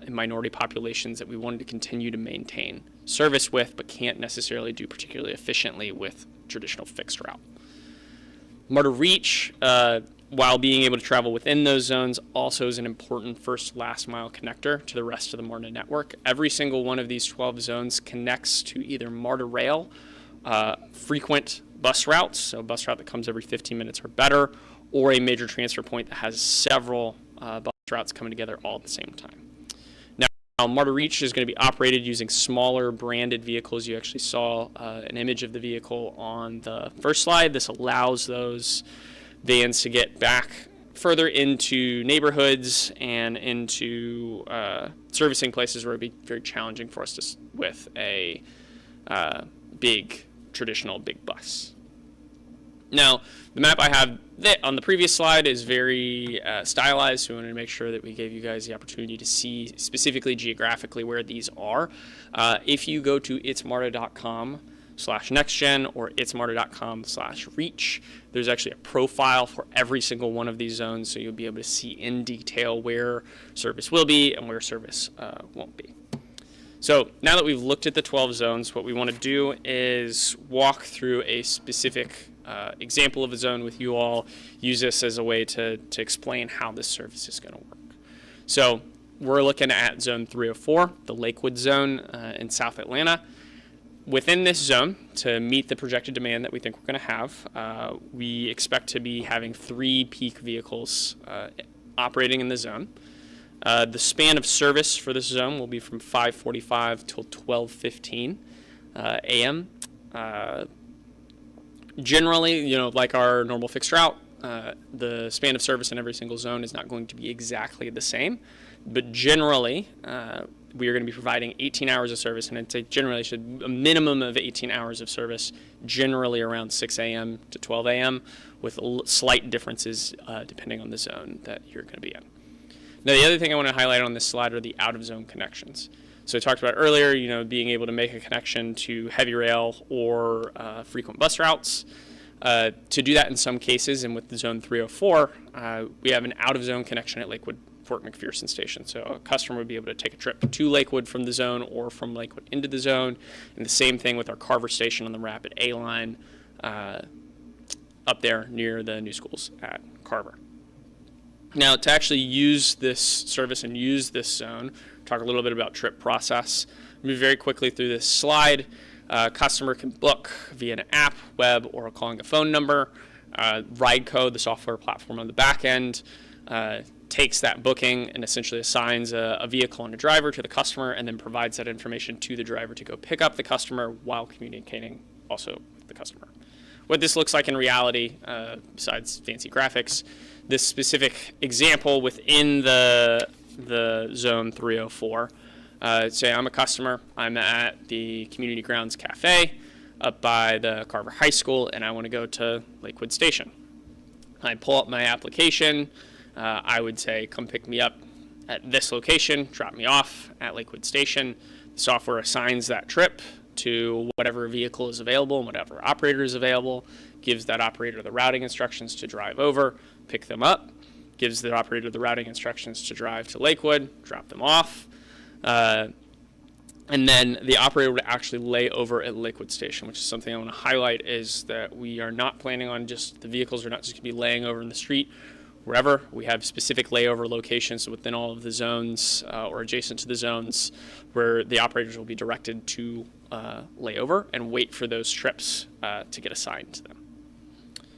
and minority populations that we wanted to continue to maintain service with, but can't necessarily do particularly efficiently with traditional fixed route. MARTA Reach, while being able to travel within those zones, also is an important first last mile connector to the rest of the MARTA network. Every single one of these 12 zones connects to either MARTA Rail, frequent bus routes, so a bus route that comes every 15 minutes or better, or a major transfer point that has several bus routes coming together all at the same time. Now, MARTA Reach is going to be operated using smaller branded vehicles. You actually saw an image of the vehicle on the first slide. This allows those vans to get back further into neighborhoods and into servicing places where it would be very challenging for us to, with a big, traditional big bus. Now, the map I have on the previous slide is very stylized, so we wanted to make sure that we gave you guys the opportunity to see specifically geographically where these are. If you go to itsmarta.com/nextgen or itsmarta.com/reach, there's actually a profile for every single one of these zones, so you'll be able to see in detail where service will be and where service won't be. So now that we've looked at the 12 zones, what we want to do is walk through a specific example of a zone with you all, use this as a way to explain how this service is going to work. So we're looking at zone 304, the Lakewood zone in South Atlanta. Within this zone, to meet the projected demand that we think we're going to have, we expect to be having 3 peak vehicles operating in the zone. The span of service for this zone will be from 5:45 till 12:15 a.m. Generally, like our normal fixed route, the span of service in every single zone is not going to be exactly the same, but generally, we are going to be providing 18 hours of service, and I'd say generally a minimum of 18 hours of service, generally around 6 a.m. to 12 a.m., with slight differences depending on the zone that you're going to be in. Now, the other thing I want to highlight on this slide are the out-of-zone connections. So I talked about earlier, being able to make a connection to heavy rail or frequent bus routes. To do that in some cases, and with the Zone 304, we have an out-of-zone connection at Lakewood Fort McPherson Station. So a customer would be able to take a trip to Lakewood from the zone or from Lakewood into the zone. And the same thing with our Carver Station on the Rapid A line up there near the new schools at Carver. Now, to actually use this service and use this zone, talk a little bit about trip process. Move very quickly through this slide. Customer can book via an app, web, or calling a phone number. RideCo, the software platform on the back end, takes that booking and essentially assigns a vehicle and a driver to the customer, and then provides that information to the driver to go pick up the customer while communicating also with the customer. What this looks like in reality, besides fancy graphics, this specific example within the Zone 304. Say I'm a customer, I'm at the Community Grounds Cafe up by the Carver High School, and I want to go to Lakewood Station. I pull up my application. I would say, come pick me up at this location, drop me off at Lakewood Station. The software assigns that trip to whatever vehicle is available and whatever operator is available, gives that operator the routing instructions to drive over, pick them up, gives the operator the routing instructions to drive to Lakewood, drop them off, and then the operator would actually lay over at Lakewood Station, which is something I want to highlight, is that we are not planning on the vehicles are not just going to be laying over in the street wherever. We have specific layover locations within all of the zones or adjacent to the zones where the operators will be directed to lay over and wait for those trips to get assigned to them.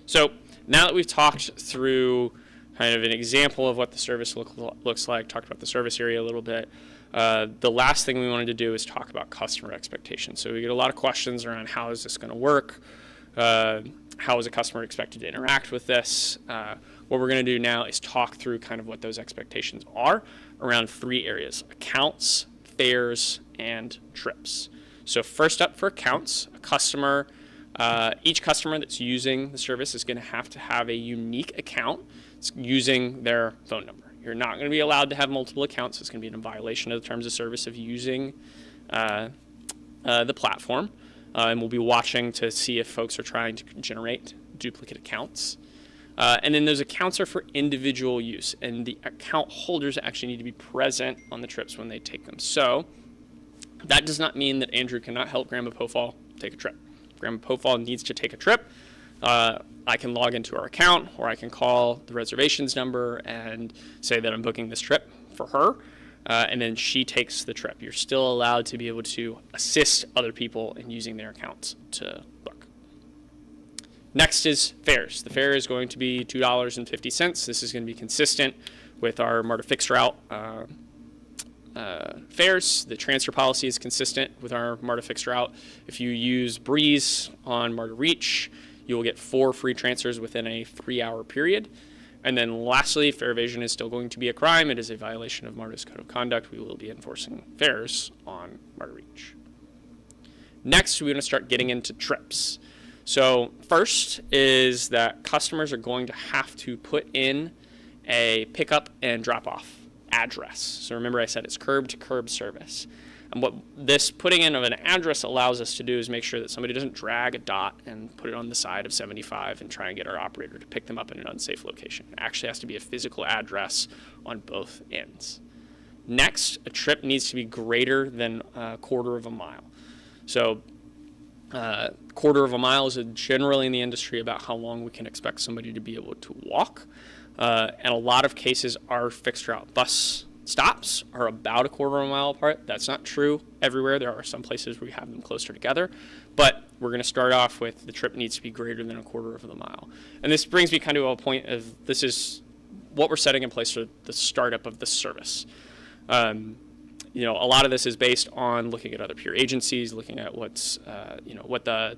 So now that we've talked through kind of an example of what the service looks like, talked about the service area a little bit, the last thing we wanted to do is talk about customer expectations. So we get a lot of questions around how is this going to work? How is a customer expected to interact with this? What we're going to do now is talk through kind of what those expectations are around 3 areas: accounts, fares, and trips. So first up for accounts, each customer that's using the service is going to have a unique account using their phone number. You're not going to be allowed to have multiple accounts. It's going to be in violation of the terms of service of using the platform. And we'll be watching to see if folks are trying to generate duplicate accounts. And then those accounts are for individual use, and the account holders actually need to be present on the trips when they take them. So that does not mean that Andrew cannot help Grandma Pofall take a trip. Grandma Pofall needs to take a trip. I can log into our account, or I can call the reservations number and say that I'm booking this trip for her, and then she takes the trip. You're still allowed to be able to assist other people in using their accounts to book. Next is fares. The fare is going to be $2.50. This is going to be consistent with our MARTA fixed route fares. The transfer policy is consistent with our MARTA fixed route. If you use Breeze on MARTA Reach, you will get 4 free transfers within a 3-hour period. And then lastly, fare evasion is still going to be a crime. It is a violation of MARTA's code of conduct. We will be enforcing fares on MARTA Reach. Next, we're going to start getting into trips. So first is that customers are going to have to put in a pickup and drop off address. So remember I said it's curb to curb service. And what this putting in of an address allows us to do is make sure that somebody doesn't drag a dot and put it on the side of 75 and try and get our operator to pick them up in an unsafe location. It actually has to be a physical address on both ends. Next, a trip needs to be greater than a quarter of a mile. So quarter of a mile is generally in the industry about how long we can expect somebody to be able to walk. And a lot of cases, our fixed route bus stops are about a quarter of a mile apart. That's not true everywhere. There are some places where we have them closer together. But we're going to start off with the trip needs to be greater than a quarter of the mile. And this brings me kind of to a point of this is what we're setting in place for the startup of the service. A lot of this is based on looking at other peer agencies, looking at what's, what the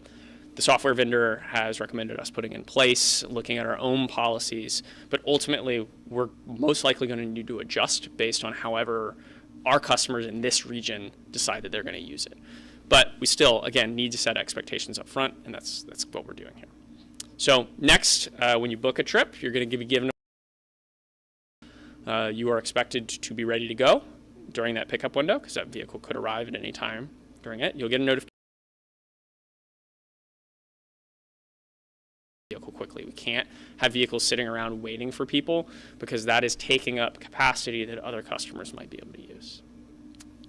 software vendor has recommended us putting in place, looking at our own policies. But ultimately, we're most likely going to need to adjust based on however our customers in this region decide that they're going to use it. But we still, again, need to set expectations up front, and that's what we're doing here. So next, when you book a trip, you're going to be given you are expected to be ready to go during that pickup window, because that vehicle could arrive at any time during it. You'll get a notification vehicle quickly. We can't have vehicles sitting around waiting for people because that is taking up capacity that other customers might be able to use.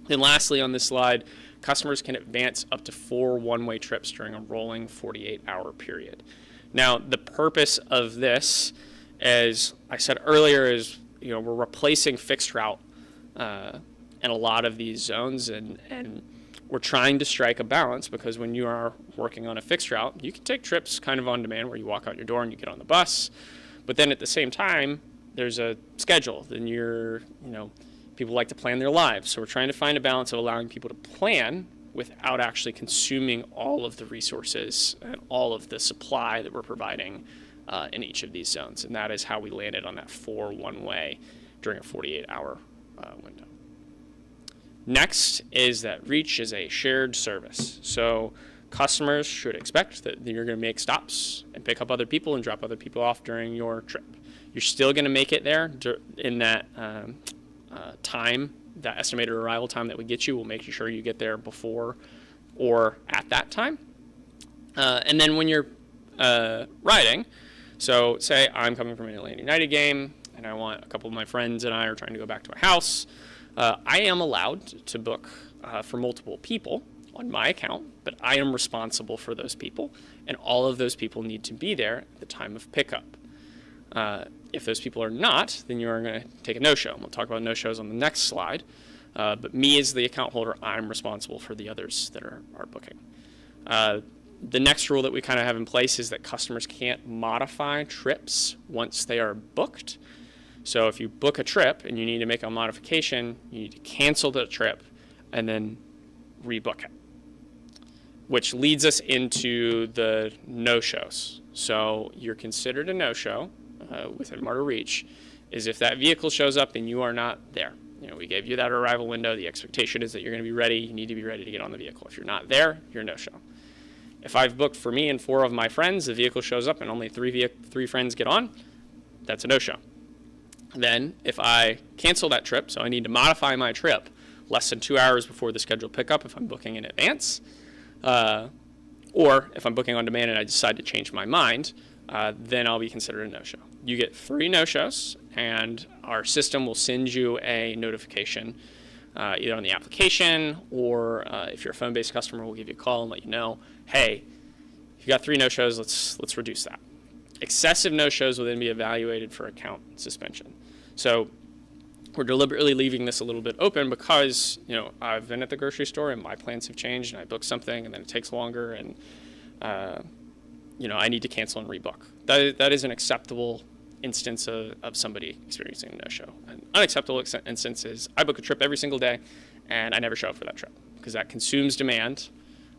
And lastly on this slide, customers can advance up to 4 one-way trips during a rolling 48-hour period. Now, the purpose of this, as I said earlier, is we're replacing fixed route in a lot of these zones, and we're trying to strike a balance, because when you are working on a fixed route, you can take trips kind of on demand where you walk out your door and you get on the bus, but then at the same time there's a schedule. Then people like to plan their lives, so we're trying to find a balance of allowing people to plan without actually consuming all of the resources and all of the supply that we're providing in each of these zones. And that is how we landed on that 4 one-way during a 48-hour window. Next is that Reach is a shared service. So customers should expect that you're going to make stops and pick up other people and drop other people off during your trip. You're still going to make it there in that time, that estimated arrival time that we get you. We'll make sure you get there before or at that time. And then when you're riding, so say I'm coming from an Atlanta United game and I want a couple of my friends and I are trying to go back to my house, I am allowed to book for multiple people on my account, but I am responsible for those people, and all of those people need to be there at the time of pickup. If those people are not, then you are going to take a no-show. We'll talk about no-shows on the next slide. But me as the account holder, I'm responsible for the others that are booking. The next rule that we kind of have in place is that customers can't modify trips once they are booked. So if you book a trip and you need to make a modification, you need to cancel the trip and then rebook it, which leads us into the no-shows. So you're considered a no-show within MARTA Reach is if that vehicle shows up and you are not there. We gave you that arrival window. The expectation is that you're going to be ready. You need to be ready to get on the vehicle. If you're not there, you're a no-show. If I've booked for me and 4 of my friends, the vehicle shows up and only 3 friends get on, that's a no-show. Then if I cancel that trip, so I need to modify my trip less than 2 hours before the scheduled pickup if I'm booking in advance, or if I'm booking on demand and I decide to change my mind, then I'll be considered a no-show. You get 3 no-shows, and our system will send you a notification either on the application or if you're a phone-based customer, we'll give you a call and let you know, hey, if you got 3 no-shows, let's reduce that. Excessive no-shows will then be evaluated for account suspension. So we're deliberately leaving this a little bit open because, I've been at the grocery store and my plans have changed and I book something and then it takes longer and, I need to cancel and rebook. That is an acceptable instance of somebody experiencing a no-show. An unacceptable instance is I book a trip every single day and I never show up for that trip because that consumes demand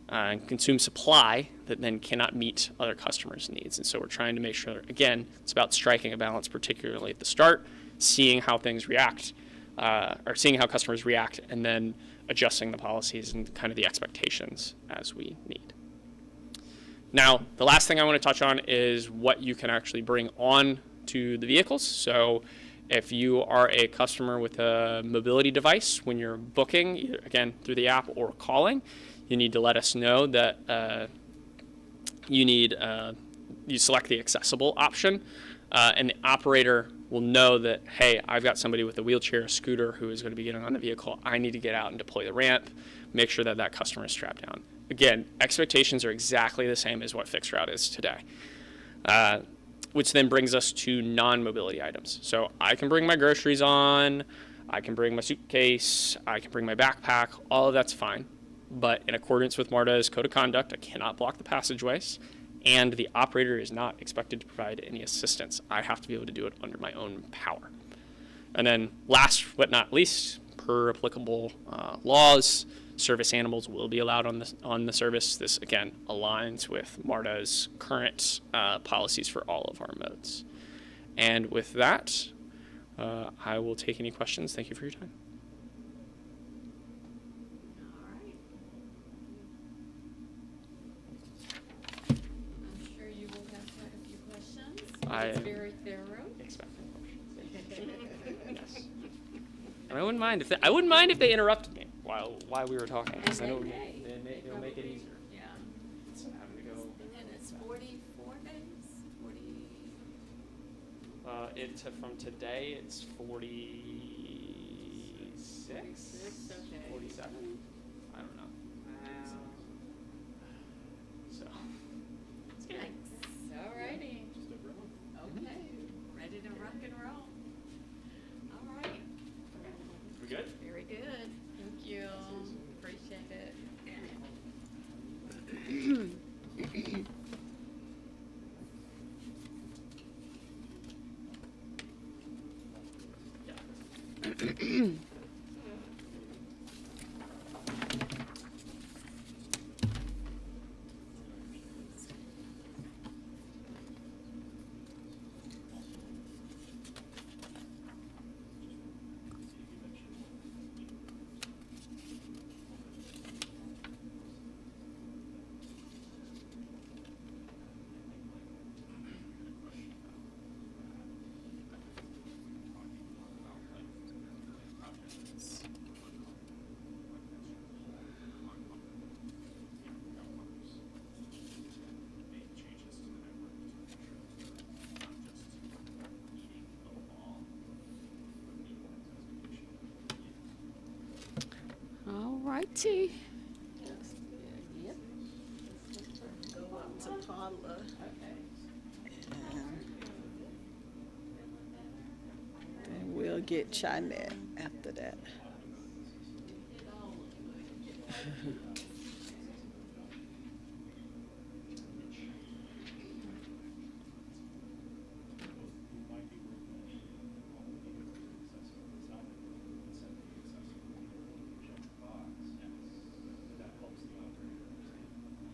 and consumes supply that then cannot meet other customers' needs. And so we're trying to make sure, again, it's about striking a balance, particularly at the start, seeing how things react, or seeing how customers react, and then adjusting the policies and kind of the expectations as we need. Now, the last thing I want to touch on is what you can actually bring on to the vehicles. So if you are a customer with a mobility device, when you're booking, either, again, through the app or calling, you need to let us know that you select the accessible option, and the operator will know that, hey, I've got somebody with a wheelchair, a scooter who is going to be getting on the vehicle. I need to get out and deploy the ramp, make sure that that customer is strapped down. Again, expectations are exactly the same as what fixed route is today, which then brings us to non-mobility items. So I can bring my groceries on, I can bring my suitcase, I can bring my backpack, all of that's fine. But in accordance with MARTA's code of conduct, I cannot block the passageways, and the operator is not expected to provide any assistance. I have to be able to do it under my own power. And then last but not least, per applicable laws, service animals will be allowed on the service. This, again, aligns with MARTA's current policies for all of our modes. And with that, I will take any questions. Thank you for your time. It's very thorough. Expecting questions. Yes. And I wouldn't mind if they interrupted me while we were talking, because then it'll make it easier. Yeah. Instead of having to go. And it's 44 days? 40? From today, it's 46? 46, okay. 47? I don't know. Wow. So, it's good. Thanks. All righty. Okay. Ready to rock and roll. All right. We good? Very good. Thank you. Appreciate it. All righty. Yep. Go up to Paula. And we'll get Chinette after that.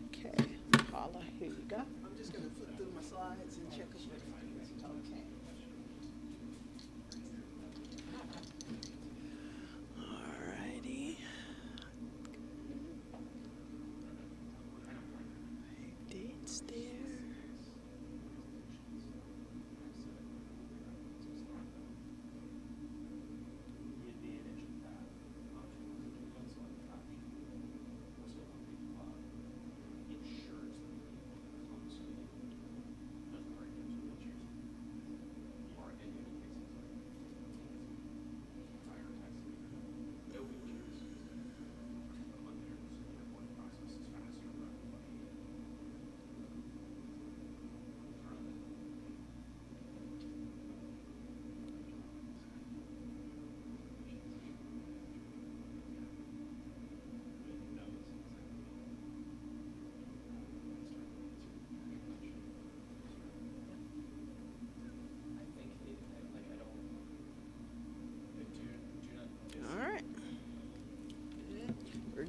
Okay, Paula, here you go. I'm just gonna flip through my slides and check them. Okay. Alrighty. Dates there.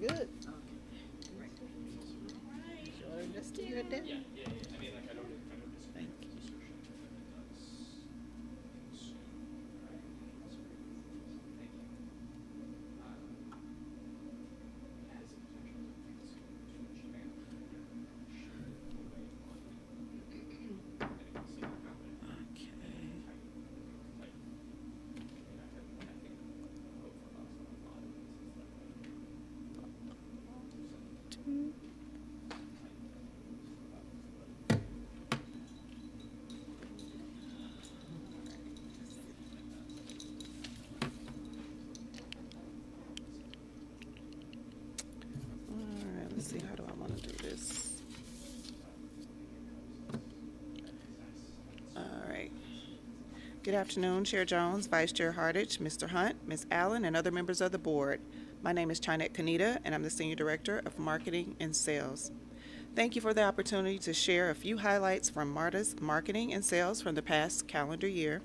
good. Okay. Great. All right. Sure, just do your demo. I mean, like, I don't Thank you. All right, let's see, how do I want to do this? All right. Good afternoon, Chair Jones, Vice Chair Hardage, Mr. Hunt, Ms. Allen, and other members of the board. My name is Chinette Kanita, and I'm the Senior Director of Marketing and Sales. Thank you for the opportunity to share a few highlights from MARTA's marketing and sales from the past calendar year.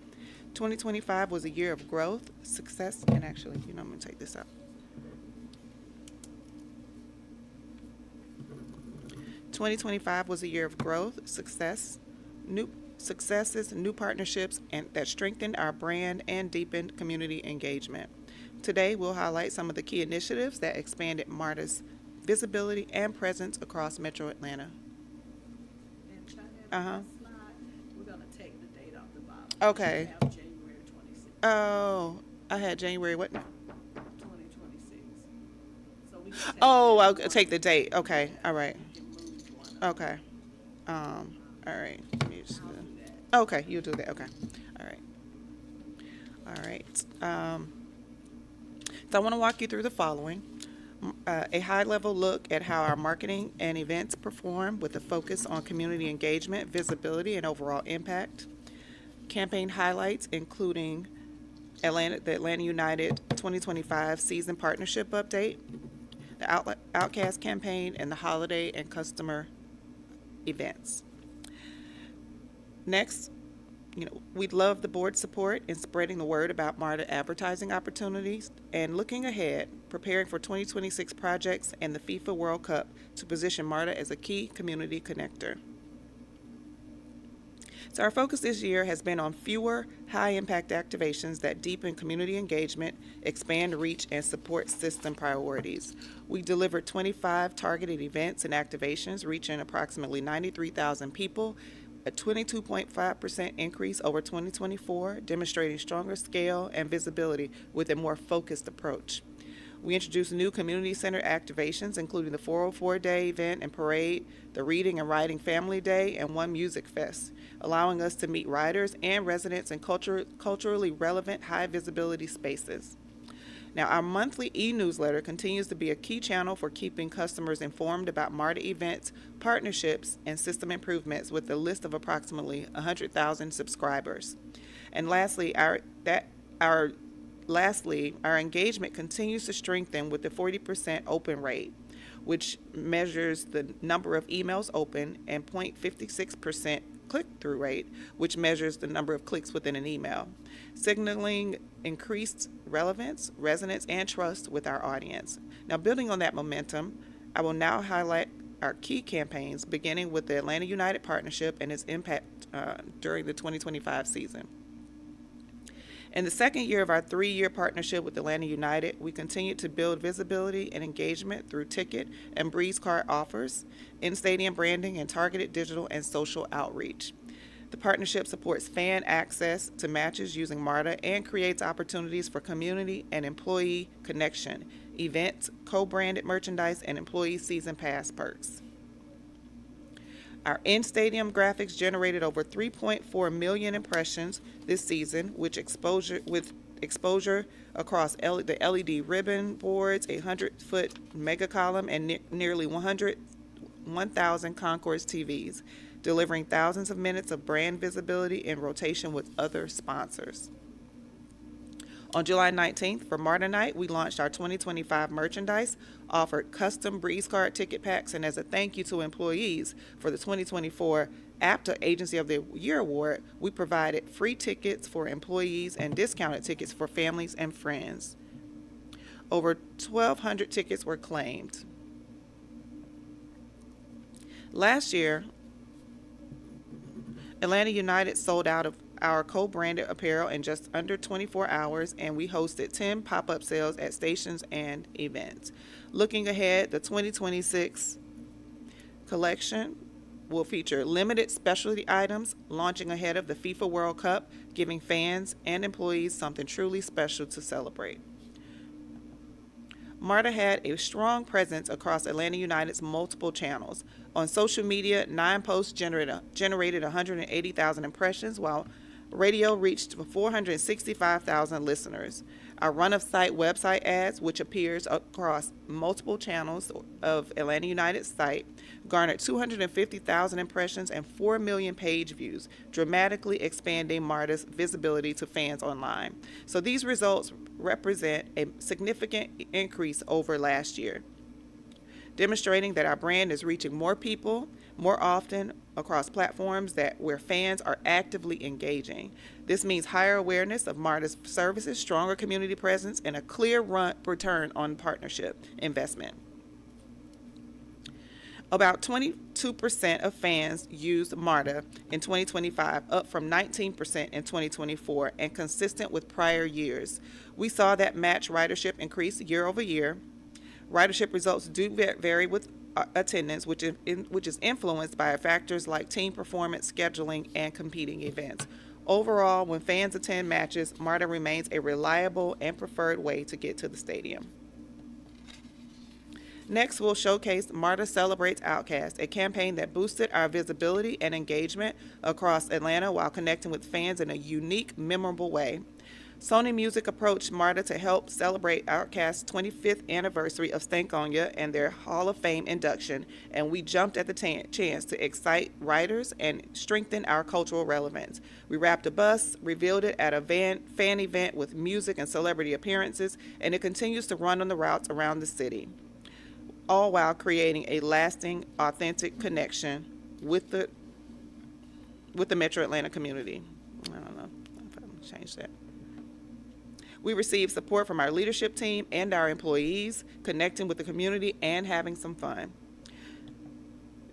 2025 was a year of growth, success, and actually, I'm going to take this out. 2025 was a year of growth, successes, new partnerships, and that strengthened our brand and deepened community engagement. Today, we'll highlight some of the key initiatives that expanded MARTA's visibility and presence across Metro Atlanta. And China, Uh-huh. on the slide, we're gonna take the date off the bottom. Okay. We have January 26th, Oh, I had January what? 2026. So we can take Oh, that I'll one. take the date. Okay, all right. We can move one up. Okay. All right. Let me just, I'll do that. okay, you do that. Okay. All right. All right. So I want to walk you through the following. A high-level look at how our marketing and events perform with a focus on community engagement, visibility, and overall impact. Campaign highlights including the Atlanta United 2025 season partnership update, the Outcast campaign, and the holiday and customer events. Next, we'd love the board's support in spreading the word about MARTA advertising opportunities and looking ahead, preparing for 2026 projects and the FIFA World Cup to position MARTA as a key community connector. So our focus this year has been on fewer high-impact activations that deepen community engagement, expand reach, and support system priorities. We delivered 25 targeted events and activations reaching approximately 93,000 people, a 22.5% increase over 2024, demonstrating stronger scale and visibility with a more focused approach. We introduced new community center activations, including the 404 Day event and parade, the Reading and Writing Family Day, and One Music Fest, allowing us to meet riders and residents in culturally relevant, high-visibility spaces. Now, our monthly e-newsletter continues to be a key channel for keeping customers informed about MARTA events, partnerships, and system improvements with a list of approximately 100,000 subscribers. And lastly, our engagement continues to strengthen with the 40% open rate, which measures the number of emails open, and 0.56% click-through rate, which measures the number of clicks within an email, signaling increased relevance, resonance, and trust with our audience. Now, building on that momentum, I will now highlight our key campaigns, beginning with the Atlanta United partnership and its impact during the 2025 season. In the second year of our 3-year partnership with Atlanta United, we continued to build visibility and engagement through ticket and Breeze Card offers, in-stadium branding, and targeted digital and social outreach. The partnership supports fan access to matches using MARTA and creates opportunities for community and employee connection, events, co-branded merchandise, and employee season pass perks. Our in-stadium graphics generated over 3.4 million impressions this season, with exposure across the LED ribbon boards, a 100-foot mega column, and nearly 1,000 concourse TVs, delivering thousands of minutes of brand visibility in rotation with other sponsors. On July 19th, for MARTA Night, we launched our 2025 merchandise, offered custom Breeze Card ticket packs, and as a thank you to employees for the 2024 APTA Agency of the Year Award, we provided free tickets for employees and discounted tickets for families and friends. Over 1,200 tickets were claimed. Last year, Atlanta United sold out of our co-branded apparel in just under 24 hours, and we hosted 10 pop-up sales at stations and events. Looking ahead, the 2026 collection will feature limited specialty items launching ahead of the FIFA World Cup, giving fans and employees something truly special to celebrate. MARTA had a strong presence across Atlanta United's multiple channels. On social media, 9 posts generated 180,000 impressions, while radio reached 465,000 listeners. Our run-of-site website ads, which appears across multiple channels of Atlanta United's site, garnered 250,000 impressions and 4 million page views, dramatically expanding MARTA's visibility to fans online. So these results represent a significant increase over last year, demonstrating that our brand is reaching more people more often across platforms where fans are actively engaging. This means higher awareness of MARTA's services, stronger community presence, and a clear return on partnership investment. About 22% of fans used MARTA in 2025, up from 19% in 2024, and consistent with prior years. We saw that match ridership increase year over year. Ridership results do vary with attendance, which is influenced by factors like team performance, scheduling, and competing events. Overall, when fans attend matches, MARTA remains a reliable and preferred way to get to the stadium. Next, we'll showcase MARTA Celebrates Outcast, a campaign that boosted our visibility and engagement across Atlanta while connecting with fans in a unique, memorable way. Sony Music approached MARTA to help celebrate Outkast's 25th anniversary of Stankonia and their Hall of Fame induction, and we jumped at the chance to excite riders and strengthen our cultural relevance. We wrapped a bus, revealed it at a fan event with music and celebrity appearances, and it continues to run on the routes around the city, all while creating a lasting, authentic connection with the Metro Atlanta community. I don't know if I'm gonna change that. We received support from our leadership team and our employees, connecting with the community and having some fun.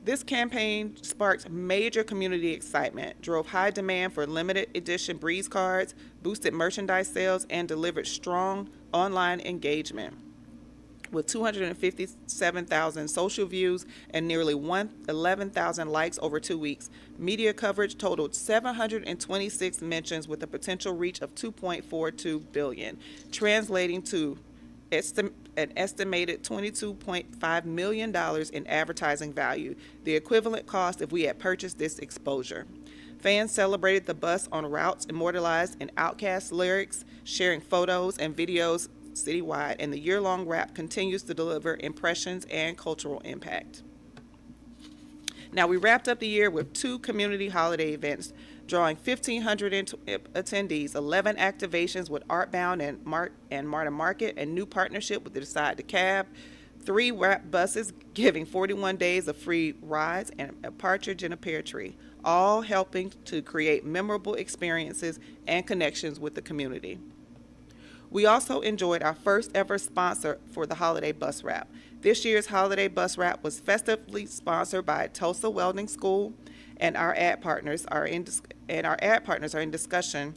This campaign sparked major community excitement, drove high demand for limited edition Breeze cards, boosted merchandise sales, and delivered strong online engagement. With 257,000 social views and nearly 11,000 likes over 2 weeks. Media coverage totaled 726 mentions with a potential reach of 2.42 billion, translating to an estimated $22.5 million in advertising value, the equivalent cost if we had purchased this exposure. Fans celebrated the bus on routes immortalized in Outkast lyrics, sharing photos and videos citywide, and the year-long wrap continues to deliver impressions and cultural impact. Now, we wrapped up the year with 2 community holiday events, drawing 1,500 attendees, 11 activations with Artbound and MARTA Market, a new partnership with the Decide to Cab, 3 wrap buses giving 41 days of free rides, and a partridge in a pear tree, all helping to create memorable experiences and connections with the community. We also enjoyed our first ever sponsor for the holiday bus wrap. This year's holiday bus wrap was festively sponsored by Tulsa Welding School, and our ad partners are in discussion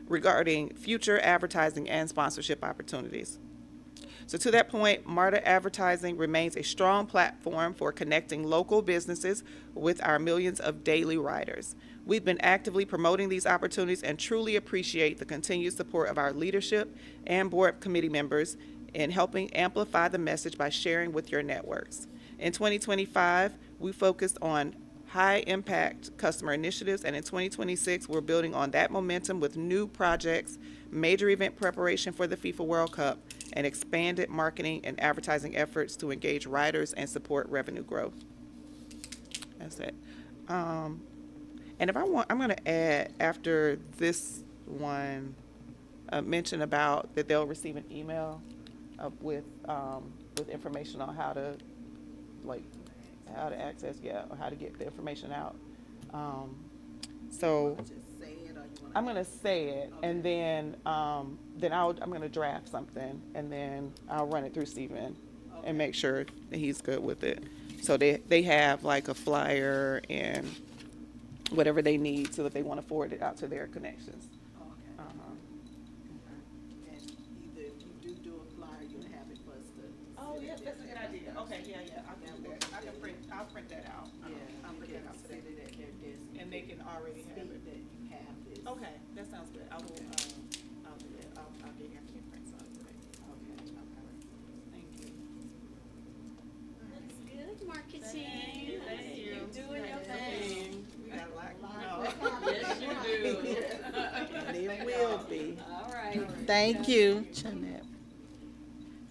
regarding future advertising and sponsorship opportunities. So to that point, MARTA Advertising remains a strong platform for connecting local businesses with our millions of daily riders. We've been actively promoting these opportunities and truly appreciate the continued support of our leadership and board committee members in helping amplify the message by sharing with your networks. In 2025, we focused on high-impact customer initiatives, and in 2026, we're building on that momentum with new projects, major event preparation for the FIFA World Cup, and expanded marketing and advertising efforts to engage riders and support revenue growth. That's it. And if I'm going to add after this one, mention about that they'll receive an email with information on how to access, or how to get the information out. So Just say it or I'm gonna say it, and then I'm gonna draft something, and then I'll run it through Steven and make sure that he's good with it. So they have like a flyer and whatever they need, so that they want to forward it out to their connections. Okay. Uh-huh. And either if you do a flyer, you'll have it for us to. Oh, send yeah, it that's a to good them. idea. Okay, yeah, I'll do that. I'll print that out. Yeah, I'll you print can that out send today. it at their desk. And they can already have State it. that you have this. Okay, that sounds good. I will, Okay. I'll do that. I'll get Anthony prints out today. Okay. Thank you. That's good, marketing. Thank you. You're doing your thing. We got a lot Yes, you do. And it will be. All right. Thank you, Jeanette.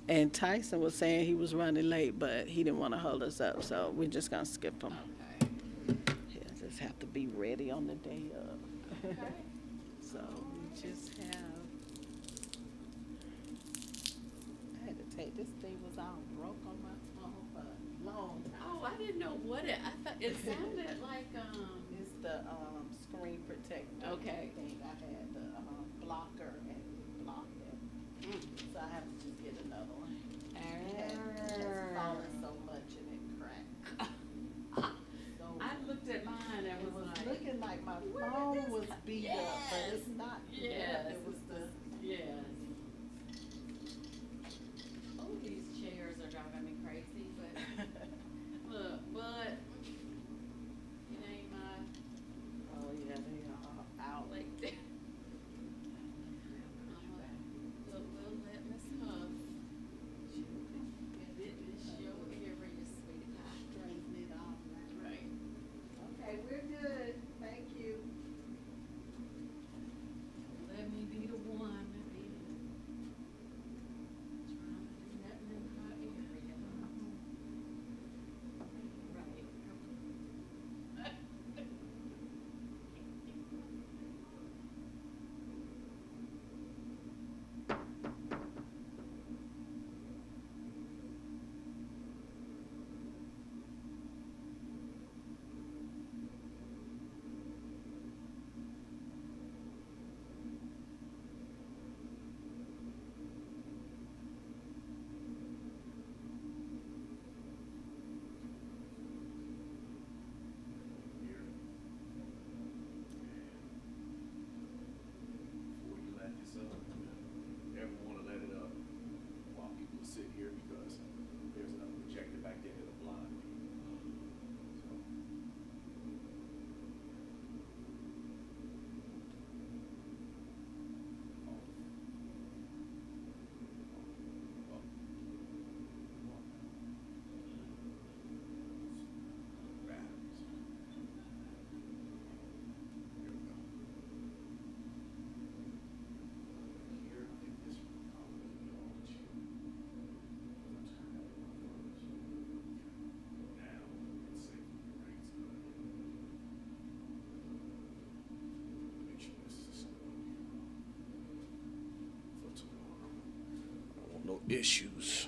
And Tyson was saying he was running late, but he didn't want to hold us up, so we're just gonna skip him. Okay. He'll just have to be ready on the day of. Okay. So we just have. I had to take, this thing was all broke on my phone for a long time. Oh, I didn't know what I thought, it sounded like, It's the, screen protector. Okay. Thing, I had the, blocker and it blocked it, so I have to just get another one. It has fallen so much and it cracked. So I looked at mine and it was was like. looking like my where did phone this was come- beat up, but it's not. Yes. It was the. Yes. Oh, these chairs are driving me crazy, but look, but it ain't my Oh, yeah, they are out. like. We'll let Miss Huff get this show area, sweetheart. Straighten it off now. Right. Okay, we're good, thank you. Let me be the one to be trying to do nothing in her area. Right. Before you let this up, never wanna let it up while people sit here because there's another projector back there that'll blind me. So. Batteries. Here we go. Here, I think this one probably belongs to you. Now, it's safe, right? Make sure this is for tomorrow. I don't want no issues.